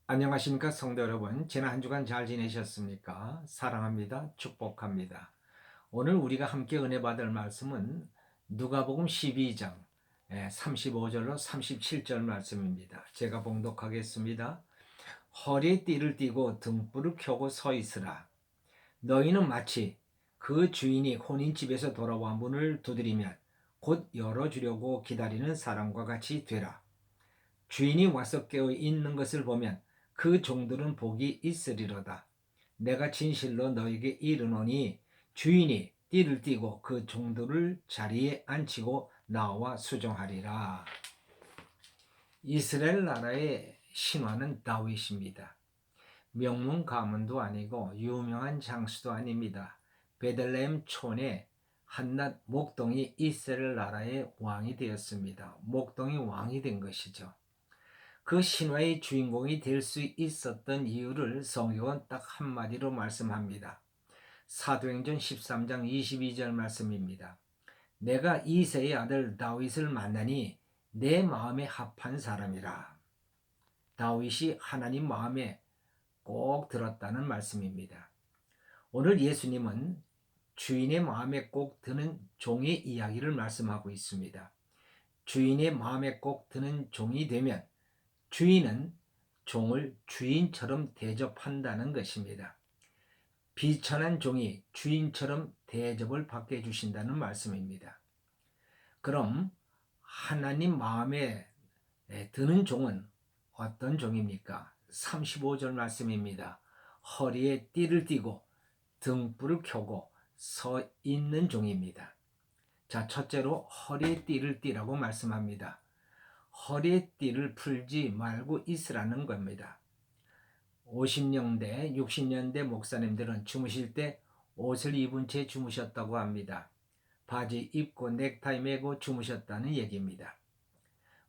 안녕하십니까 성도 여러분. 지난 한 주간 잘 지내셨습니까? 사랑합니다. 축복합니다. 오늘 우리가 함께 은혜 받을 말씀은 누가복음 12장 35절로 37절 말씀입니다. 제가 봉독하겠습니다. 허리에 띠를 띠고 등불을 켜고 서 있으라. 너희는 마치 그 주인이 혼인집에서 돌아와 문을 두드리면 곧 열어주려고 기다리는 사람과 같이 되라. 주인이 와서 깨어 있는 것을 보면 그 종들은 복이 있으리로다. 내가 진실로 너에게 이르노니 주인이 띠를 띠고 그 종들을 자리에 앉히고 나와 수종하리라. 이스라엘 나라의 신화는 다윗입니다. 명문 가문도 아니고 유명한 장수도 아닙니다. 베들레헴 촌에 한낱 목동이 이스라엘 나라의 왕이 되었습니다. 목동이 왕이 된 것이죠. 그 신화의 주인공이 될 수 있었던 이유를 성경은 딱 한마디로 말씀합니다. 사도행전 13장 22절 말씀입니다. 내가 이새의 아들 다윗을 만나니 내 마음에 합한 사람이라. 다윗이 하나님 마음에 꼭 들었다는 말씀입니다. 오늘 예수님은 주인의 마음에 꼭 드는 종의 이야기를 말씀하고 있습니다. 주인의 마음에 꼭 드는 종이 되면 주인은 종을 주인처럼 대접한다는 것입니다. 비천한 종이 주인처럼 대접을 받게 해주신다는 말씀입니다. 그럼 하나님 마음에 드는 종은 어떤 종입니까? 35절 말씀입니다. 허리에 띠를 띠고 등불을 켜고 서 있는 종입니다. 자, 첫째로 허리에 띠를 띠라고 말씀합니다. 허리에 띠를 풀지 말고 있으라는 겁니다. 50년대, 60년대 목사님들은 주무실 때 옷을 입은 채 주무셨다고 합니다. 바지 입고 넥타이 매고 주무셨다는 얘기입니다.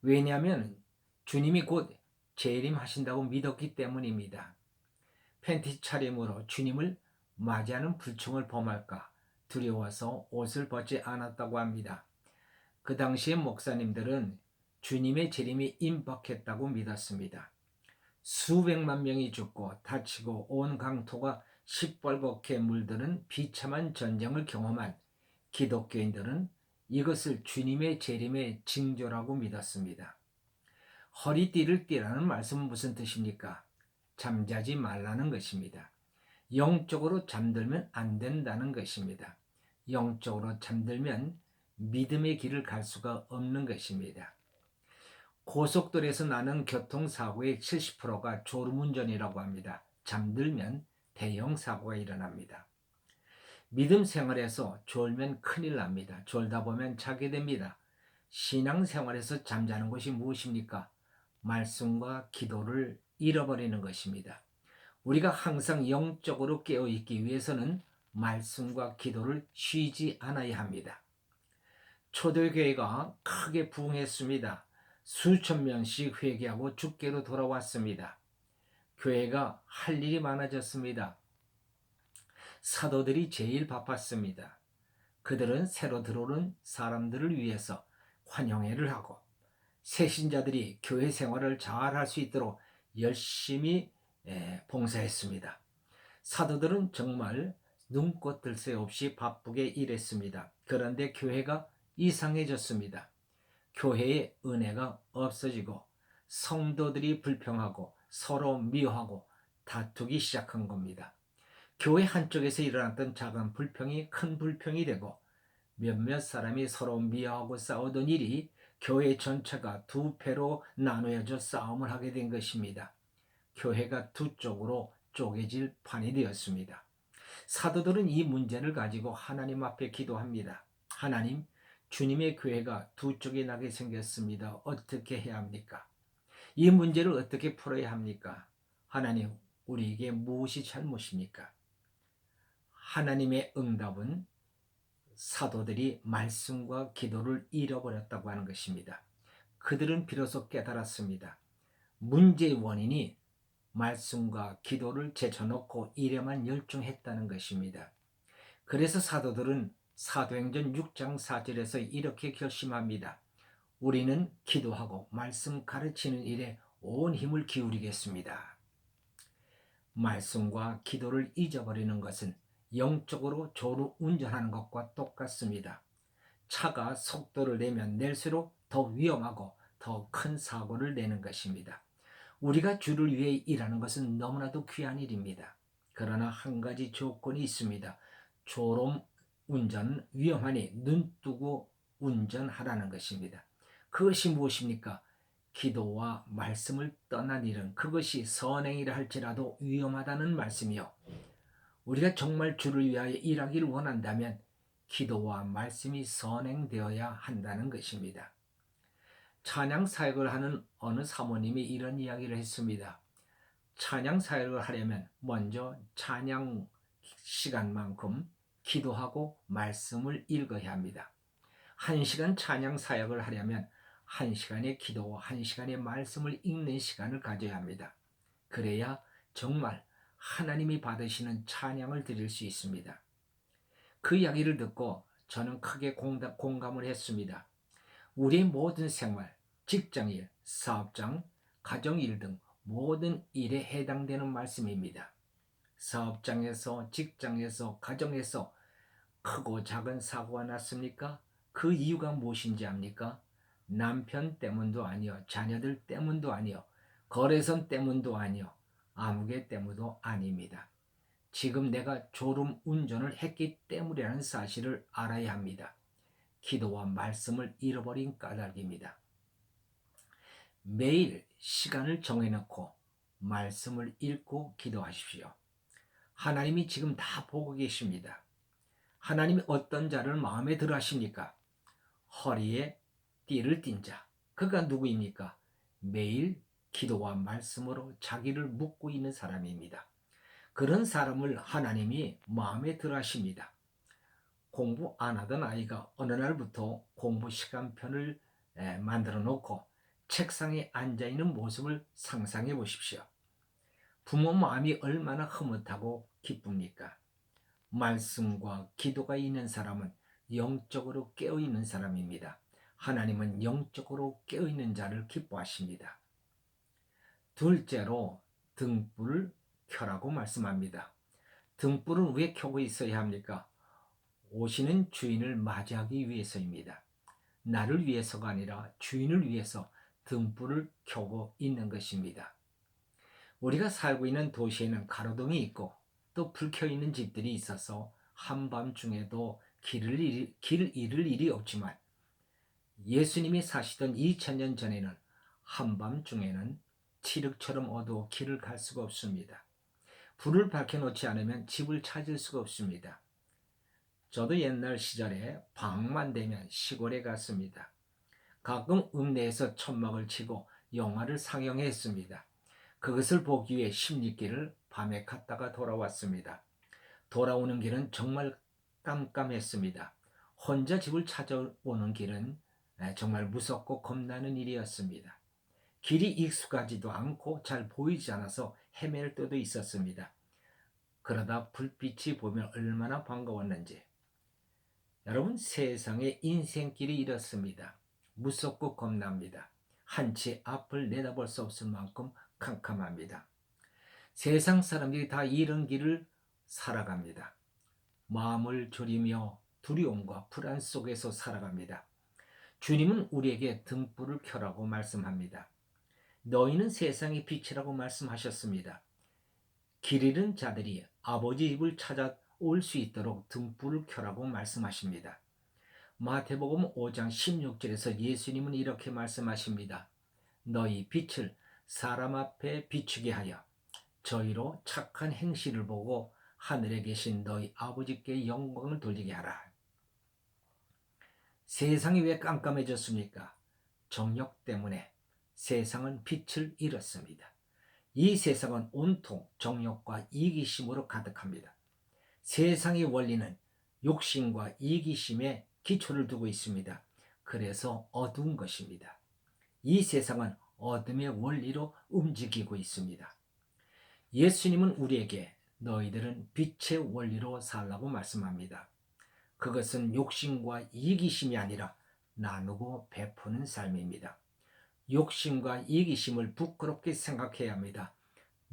왜냐하면 주님이 곧 재림하신다고 믿었기 때문입니다. 팬티 차림으로 주님을 맞이하는 불충을 범할까 두려워서 옷을 벗지 않았다고 합니다. 그 당시의 목사님들은 주님의 재림이 임박했다고 믿었습니다. 수백만 명이 죽고 다치고 온 강토가 시뻘겋게 물드는 비참한 전쟁을 경험한 기독교인들은 이것을 주님의 재림의 징조라고 믿었습니다. 허리띠를 띠라는 말씀은 무슨 뜻입니까? 잠자지 말라는 것입니다. 영적으로 잠들면 안 된다는 것입니다. 영적으로 잠들면 믿음의 길을 갈 수가 없는 것입니다. 고속도로에서 나는 교통사고의 70%가 졸음운전이라고 합니다. 잠들면 대형 사고가 일어납니다. 믿음 생활에서 졸면 큰일 납니다. 졸다 보면 자게 됩니다. 신앙생활에서 잠자는 것이 무엇입니까? 말씀과 기도를 잃어버리는 것입니다. 우리가 항상 영적으로 깨어있기 위해서는 말씀과 기도를 쉬지 않아야 합니다. 초대교회가 크게 부흥했습니다. 수천 명씩 회개하고 주께로 돌아왔습니다. 교회가 할 일이 많아졌습니다. 사도들이 제일 바빴습니다. 그들은 새로 들어오는 사람들을 위해서 환영회를 하고 새신자들이 교회 생활을 잘 할 수 있도록 열심히 봉사했습니다. 사도들은 정말 눈꽃 뜰 새 없이 바쁘게 일했습니다. 그런데 교회가 이상해졌습니다. 교회의 은혜가 없어지고 성도들이 불평하고 서로 미워하고 다투기 시작한 겁니다. 교회 한쪽에서 일어났던 작은 불평이 큰 불평이 되고 몇몇 사람이 서로 미워하고 싸우던 일이 교회 전체가 두 패로 나누어져 싸움을 하게 된 것입니다. 교회가 두 쪽으로 쪼개질 판이 되었습니다. 사도들은 이 문제를 가지고 하나님 앞에 기도합니다. 하나님, 주님의 교회가 두 쪽이 나게 생겼습니다. 어떻게 해야 합니까? 이 문제를 어떻게 풀어야 합니까? 하나님, 우리에게 무엇이 잘못입니까? 하나님의 응답은 사도들이 말씀과 기도를 잃어버렸다고 하는 것입니다. 그들은 비로소 깨달았습니다. 문제의 원인이 말씀과 기도를 제쳐놓고 일에만 열중했다는 것입니다. 그래서 사도들은 사도행전 6장 4절에서 이렇게 결심합니다. 우리는 기도하고 말씀 가르치는 일에 온 힘을 기울이겠습니다. 말씀과 기도를 잊어버리는 것은 영적으로 졸음운전하는 것과 똑같습니다. 차가 속도를 내면 낼수록 더 위험하고 더 큰 사고를 내는 것입니다. 우리가 주를 위해 일하는 것은 너무나도 귀한 일입니다. 그러나 한 가지 조건이 있습니다. 졸음 운전 위험하니 눈 뜨고 운전하라는 것입니다. 그것이 무엇입니까? 기도와 말씀을 떠난 일은 그것이 선행이라 할지라도 위험하다는 말씀이요. 우리가 정말 주를 위하여 일하기를 원한다면 기도와 말씀이 선행되어야 한다는 것입니다. 찬양 사역을 하는 어느 사모님이 이런 이야기를 했습니다. 찬양 사역을 하려면 먼저 찬양 시간만큼 기도하고 말씀을 읽어야 합니다. 1시간 찬양 사역을 하려면 1시간의 기도와 1시간의 말씀을 읽는 시간을 가져야 합니다. 그래야 정말 하나님이 받으시는 찬양을 드릴 수 있습니다. 그 이야기를 듣고 저는 크게 공감을 했습니다. 우리의 모든 생활, 직장일, 사업장, 가정일 등 모든 일에 해당되는 말씀입니다. 사업장에서, 직장에서, 가정에서 크고 작은 사고가 났습니까? 그 이유가 무엇인지 압니까? 남편 때문도 아니요, 자녀들 때문도 아니요, 거래선 때문도 아니요, 아무개 때문도 아닙니다. 지금 내가 졸음 운전을 했기 때문이라는 사실을 알아야 합니다. 기도와 말씀을 잃어버린 까닭입니다. 매일 시간을 정해놓고 말씀을 읽고 기도하십시오. 하나님이 지금 다 보고 계십니다. 하나님이 어떤 자를 마음에 들어 하십니까? 허리에 띠를 띤 자. 그가 누구입니까? 매일 기도와 말씀으로 자기를 묶고 있는 사람입니다. 그런 사람을 하나님이 마음에 들어 하십니다. 공부 안 하던 아이가 어느 날부터 공부 시간표를 만들어 놓고 책상에 앉아 있는 모습을 상상해 보십시오. 부모 마음이 얼마나 흐뭇하고 기쁩니까? 말씀과 기도가 있는 사람은 영적으로 깨어 있는 사람입니다. 하나님은 영적으로 깨어 있는 자를 기뻐하십니다. 둘째로 등불을 켜라고 말씀합니다. 등불은 왜 켜고 있어야 합니까? 오시는 주인을 맞이하기 위해서입니다. 나를 위해서가 아니라 주인을 위해서 등불을 켜고 있는 것입니다. 우리가 살고 있는 도시에는 가로등이 있고 또 불 켜 있는 집들이 있어서 한밤중에도 길을 잃을 일이 없지만 예수님이 사시던 2000년 전에는 한밤중에는 칠흑처럼 어두워 길을 갈 수가 없습니다. 불을 밝혀놓지 않으면 집을 찾을 수가 없습니다. 저도 옛날 시절에 방학만 되면 시골에 갔습니다. 가끔 읍내에서 천막을 치고 영화를 상영했습니다. 그것을 보기 위해 16길을 밤에 갔다가 돌아왔습니다. 돌아오는 길은 정말 깜깜했습니다. 혼자 집을 찾아오는 길은 정말 무섭고 겁나는 일이었습니다. 길이 익숙하지도 않고 잘 보이지 않아서 헤맬 때도 있었습니다. 그러다 불빛이 보면 얼마나 반가웠는지. 여러분, 세상의 인생길이 이렇습니다. 무섭고 겁납니다. 한치 앞을 내다볼 수 없을 만큼 캄캄합니다. 세상 사람들이 다 이런 길을 살아갑니다. 마음을 졸이며 두려움과 불안 속에서 살아갑니다. 주님은 우리에게 등불을 켜라고 말씀합니다. 너희는 세상의 빛이라고 말씀하셨습니다. 길 잃은 자들이 아버지 집을 찾아올 수 있도록 등불을 켜라고 말씀하십니다. 마태복음 5장 16절에서 예수님은 이렇게 말씀하십니다. 너희 빛을 사람 앞에 비추게 하여 저희로 착한 행실을 보고 하늘에 계신 너희 아버지께 영광을 돌리게 하라. 세상이 왜 깜깜해졌습니까? 정욕 때문에 세상은 빛을 잃었습니다. 이 세상은 온통 정욕과 이기심으로 가득합니다. 세상의 원리는 욕심과 이기심에 기초를 두고 있습니다. 그래서 어두운 것입니다. 이 세상은 어둠의 원리로 움직이고 있습니다. 예수님은 우리에게 너희들은 빛의 원리로 살라고 말씀합니다. 그것은 욕심과 이기심이 아니라 나누고 베푸는 삶입니다. 욕심과 이기심을 부끄럽게 생각해야 합니다.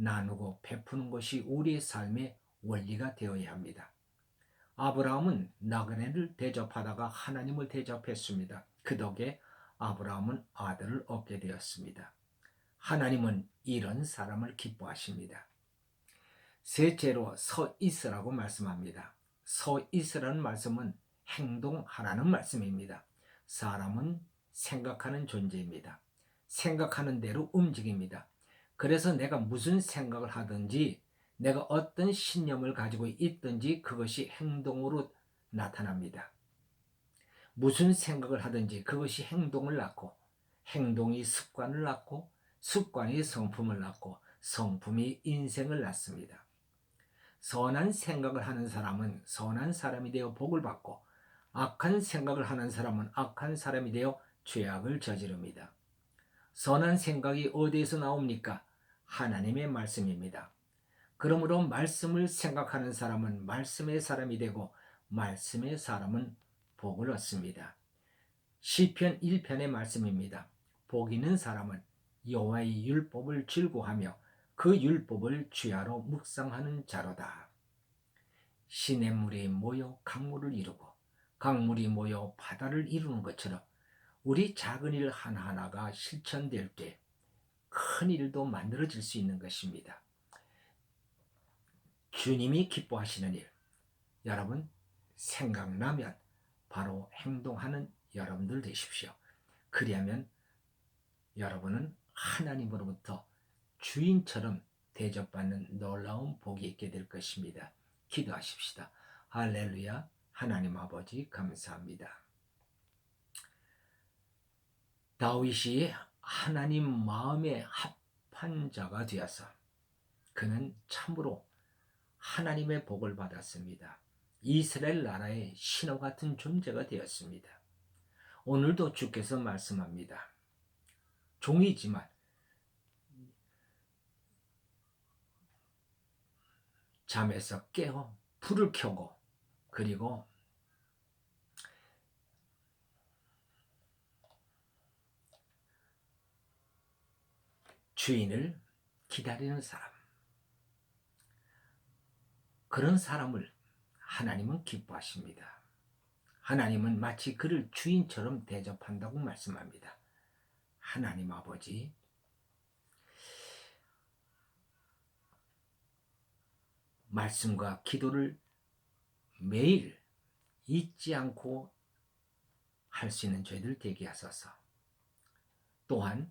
나누고 베푸는 것이 우리의 삶의 원리가 되어야 합니다. 아브라함은 나그네를 대접하다가 하나님을 대접했습니다. 그 덕에 아브라함은 아들을 얻게 되었습니다. 하나님은 이런 사람을 기뻐하십니다. 셋째로 서 있으라고 말씀합니다. 서 있으라는 말씀은 행동하라는 말씀입니다. 사람은 생각하는 존재입니다. 생각하는 대로 움직입니다. 그래서 내가 무슨 생각을 하든지 내가 어떤 신념을 가지고 있든지 그것이 행동으로 나타납니다. 무슨 생각을 하든지 그것이 행동을 낳고 행동이 습관을 낳고 습관이 성품을 낳고 성품이 인생을 낳습니다. 선한 생각을 하는 사람은 선한 사람이 되어 복을 받고 악한 생각을 하는 사람은 악한 사람이 되어 죄악을 저지릅니다. 선한 생각이 어디에서 나옵니까? 하나님의 말씀입니다. 그러므로 말씀을 생각하는 사람은 말씀의 사람이 되고 말씀의 사람은 복을 얻습니다. 시편 1편의 말씀입니다. 복 있는 사람은 여호와의 율법을 즐거워하며 그 율법을 주야로 묵상하는 자로다. 시냇물이 모여 강물을 이루고 강물이 모여 바다를 이루는 것처럼 우리 작은 일 하나하나가 실천될 때 큰 일도 만들어질 수 있는 것입니다. 주님이 기뻐하시는 일, 여러분 생각나면 바로 행동하는 여러분들 되십시오. 그리하면 여러분은 하나님으로부터 주인처럼 대접받는 놀라운 복이 있게 될 것입니다. 기도하십시다. 할렐루야. 하나님 아버지 감사합니다. 다윗이 하나님 마음에 합한 자가 되어서 그는 참으로 하나님의 복을 받았습니다. 이스라엘 나라의 신호 같은 존재가 되었습니다. 오늘도 주께서 말씀합니다. 종이지만 잠에서 깨어 불을 켜고 그리고 주인을 기다리는 사람, 그런 사람을 하나님은 기뻐하십니다. 하나님은 마치 그를 주인처럼 대접한다고 말씀합니다. 하나님 아버지, 말씀과 기도를 매일 잊지 않고 할 수 있는 저희들 되게 하소서. 또한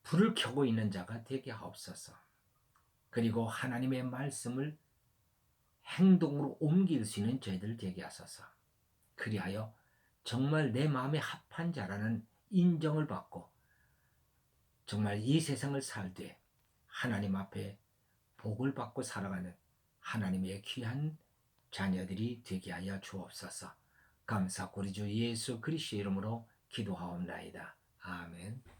불을 켜고 있는 자가 되게 하옵소서. 그리고 하나님의 말씀을 행동으로 옮길 수 있는 저희들 되게 하소서. 그리하여 정말 내 마음에 합한 자라는 인정을 받고 정말 이 세상을 살되 하나님 앞에 복을 받고 살아가는 하나님의 귀한 자녀들이 되게 하여 주옵소서. 감사하고 우리 주 예수 그리스도의 이름으로 기도하옵나이다. 아멘.